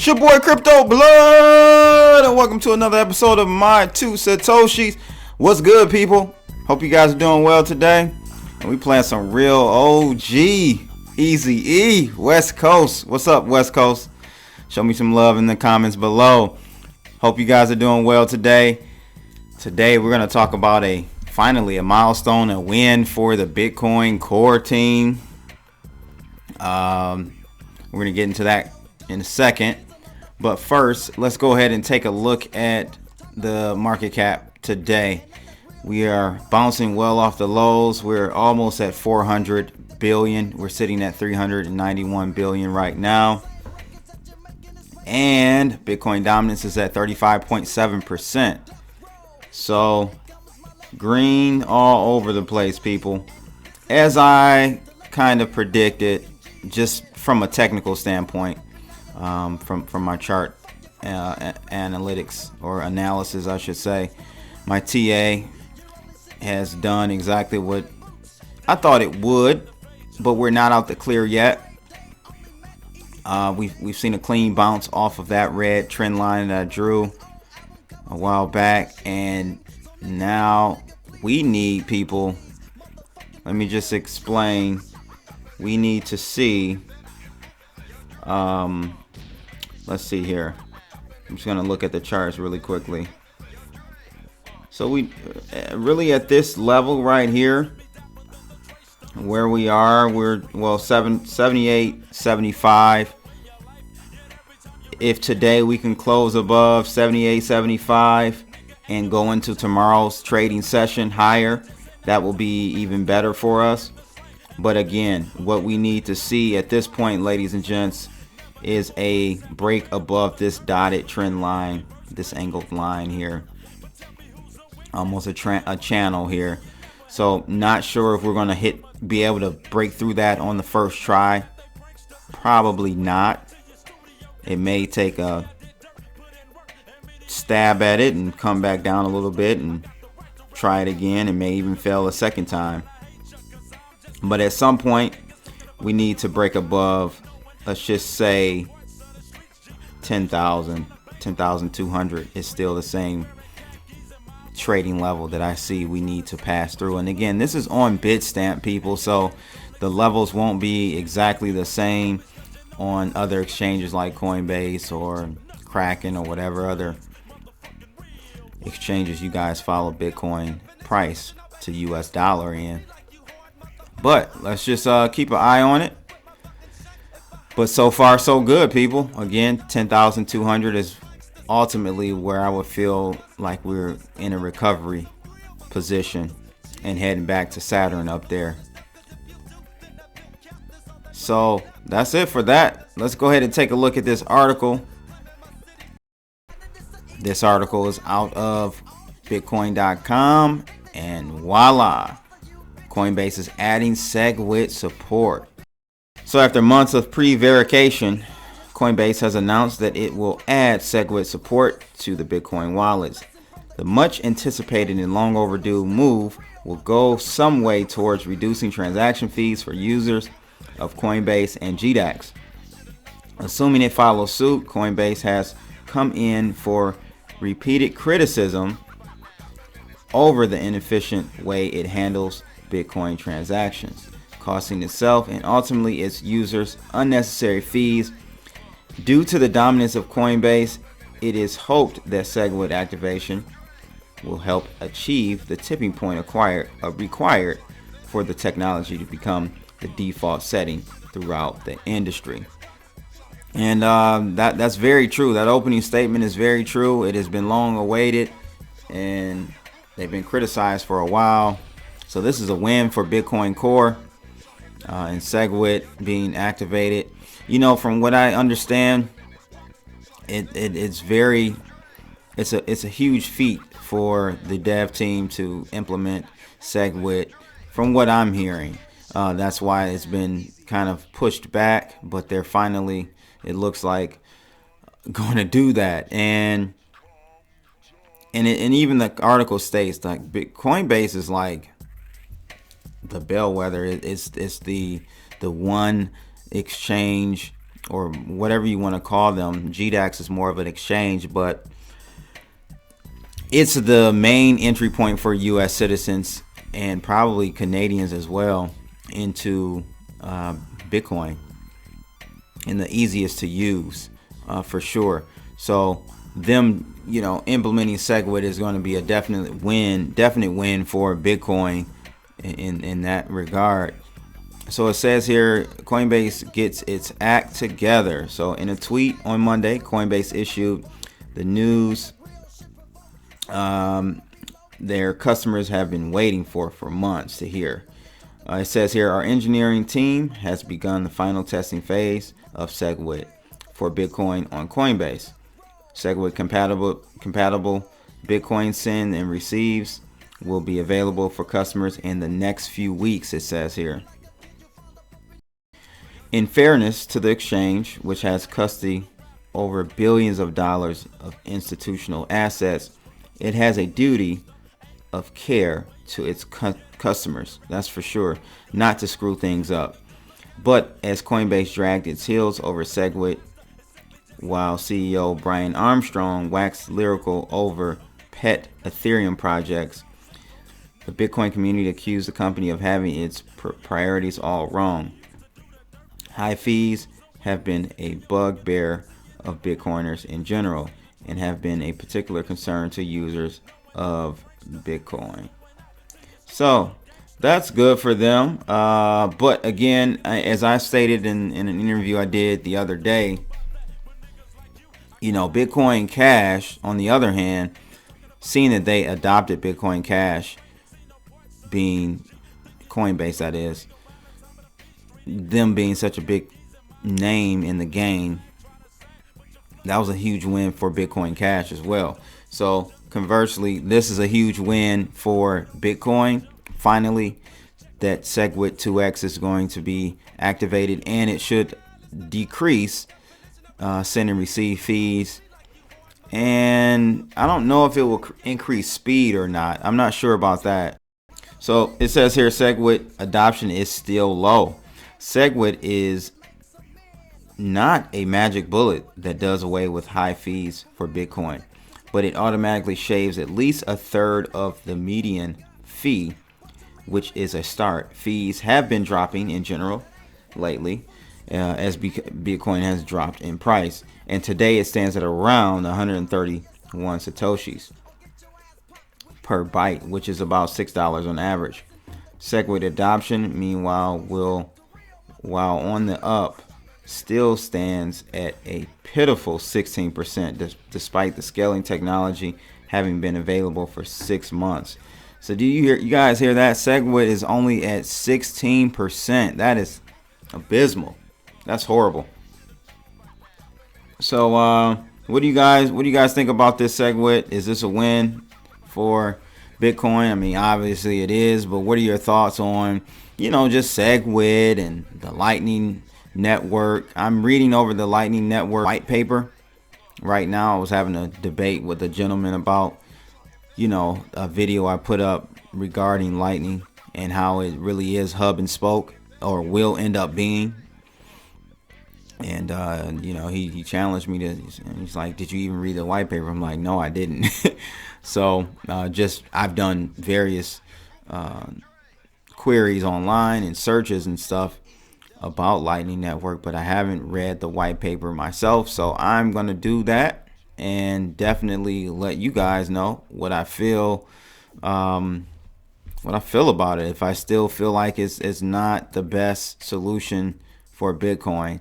It's your boy Crypto Blood, and welcome to another episode of My Two Satoshis. What's good, people? Hope you guys are doing well today. And we playing some real OG Easy E West Coast. What's up, West Coast? Show me some love in the comments below. Hope you guys are doing well today. Today we're gonna talk about finally a milestone, a win for the Bitcoin core team. We're gonna get into that in a second, but first let's go ahead and take a look at the market cap today. We are bouncing well off the lows. We're almost at 400 billion. We're sitting at 391 billion right now, and Bitcoin dominance is at 35.7%. so green all over the place, people, as I kind of predicted, just from a technical standpoint. From my chart analytics or analysis, I should say, my TA has done exactly what I thought it would, but we're not out the clear yet. We've seen a clean bounce off of that red trend line that I drew a while back, and now we need, people, let me just explain, we need to see, let's see here. I'm just gonna look at the charts really quickly. So we really at this level right here, where we are, we're 78.75. If today we can close above 78.75 and go into tomorrow's trading session higher, that will be even better for us. But again, what we need to see at this point, ladies and gents, is a break above this dotted trend line, this angled line here, almost a channel here. So not sure if we're going to be able to break through that on the first try. Probably not. It may take a stab at it and come back down a little bit and try it again, and may even fail a second time. But at some point we need to break above, let's just say 10,200 is still the same trading level that I see we need to pass through. And again, this is on Bitstamp, people, so the levels won't be exactly the same on other exchanges like Coinbase or Kraken or whatever other exchanges you guys follow Bitcoin price to US dollar in. But let's just keep an eye on it. But so far so good, people. Again, 10,200 is ultimately where I would feel like we're in a recovery position and heading back to Saturn up there. So that's it for that. Let's go ahead and take a look at this article. This article is out of Bitcoin.com, and voila, Coinbase is adding Segwit support. So after months of pre-verification, Coinbase has announced that it will add Segwit support to the Bitcoin wallets. The much anticipated and long overdue move will go some way towards reducing transaction fees for users of Coinbase and GDAX. Assuming it follows suit, Coinbase has come in for repeated criticism over the inefficient way it handles Bitcoin transactions, costing itself and ultimately its users unnecessary fees. Due to the dominance of Coinbase, it is hoped that Segwit activation will help achieve the tipping point required for the technology to become the default setting throughout the industry. And that's very true. That opening statement is very true. It has been long awaited, and they've been criticized for a while. So this is a win for Bitcoin Core and Segwit being activated. You know, from what I understand, it's a huge feat for the dev team to implement Segwit. From what I'm hearing, that's why it's been kind of pushed back, but they're finally, it looks like, going to do that. And even the article states like Coinbase is like the bellwether. It's the one exchange or whatever you want to call them. GDAX is more of an exchange, but it's the main entry point for U.S. citizens and probably Canadians as well into Bitcoin, and the easiest to use for sure. So them, implementing Segwit is going to be a definite win for Bitcoin in that regard. So it says here, Coinbase gets its act together. So in a tweet on Monday, Coinbase issued the news their customers have been waiting for months to hear. It says here, our engineering team has begun the final testing phase of Segwit for Bitcoin on Coinbase. Segwit compatible Bitcoin send and receives will be available for customers in the next few weeks, it says here. In fairness to the exchange, which has custody over billions of dollars of institutional assets, it has a duty of care to its customers, that's for sure, not to screw things up. But as Coinbase dragged its heels over Segwit, while CEO Brian Armstrong waxed lyrical over pet Ethereum projects, the Bitcoin community accused the company of having its priorities all wrong. High fees have been a bugbear of Bitcoiners in general and have been a particular concern to users of Bitcoin. So that's good for them. But again, as I stated in an interview I did the other day, Bitcoin Cash, on the other hand, seeing that they adopted Bitcoin Cash, being Coinbase, that is, them being such a big name in the game, that was a huge win for Bitcoin Cash as well. So conversely, this is a huge win for Bitcoin. Finally, that Segwit 2x is going to be activated, and it should decrease send and receive fees. And I don't know if it will increase speed or not. I'm not sure about that. So it says here, Segwit adoption is still low. Segwit is not a magic bullet that does away with high fees for Bitcoin, but it automatically shaves at least a third of the median fee, which is a start. Fees have been dropping in general lately as Bitcoin has dropped in price, and today it stands at around 131 Satoshis per byte, which is about $6 on average. Segwit adoption, meanwhile, while on the up, still stands at a pitiful 16%, despite the scaling technology having been available for 6 months. So do you guys hear that? Segwit is only at 16%. That is abysmal. That's horrible. So what do you guys think about this Segwit? Is this a win for Bitcoin? I mean, obviously it is, but what are your thoughts on, just Segwit and the Lightning Network? I'm reading over the Lightning Network white paper right now. I was having a debate with a gentleman about, a video I put up regarding Lightning and how it really is hub and spoke, or will end up being. And he challenged me to, he's like, did you even read the white paper? I'm like, no, I didn't. So I've done various queries online and searches and stuff about Lightning Network, but I haven't read the white paper myself. So I'm going to do that and definitely let you guys know what I feel about it. If I still feel like it's not the best solution for Bitcoin.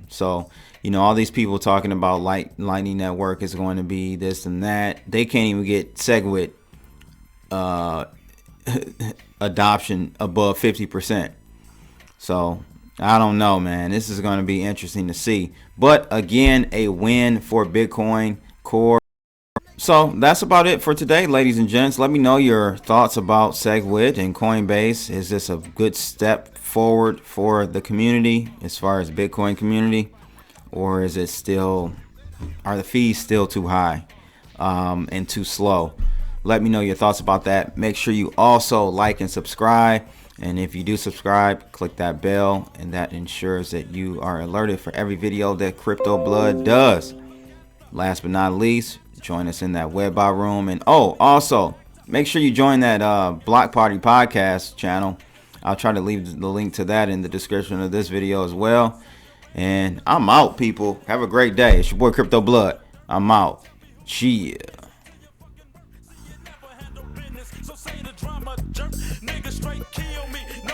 So all these people talking about Lightning Network is going to be this and that. They can't even get Segwit adoption above 50%. So I don't know, man. This is going to be interesting to see. But again, a win for Bitcoin Core. So that's about it for today, ladies and gents. Let me know your thoughts about Segwit and Coinbase. Is this a good step forward for the community as far as Bitcoin community, or is it are the fees still too high and too slow? Let me know your thoughts about that. Make sure you also like and subscribe. And if you do subscribe, click that bell, and that ensures that you are alerted for every video that Crypto Blood does. Last but not least, join us in that Webby room. And also, make sure you join that Block Party podcast channel. I'll try to leave the link to that in the description of this video as well. And I'm out, people. Have a great day. It's your boy Crypto Blood. I'm out. Cheers. So say the drama jerk, nigga straight kill me. No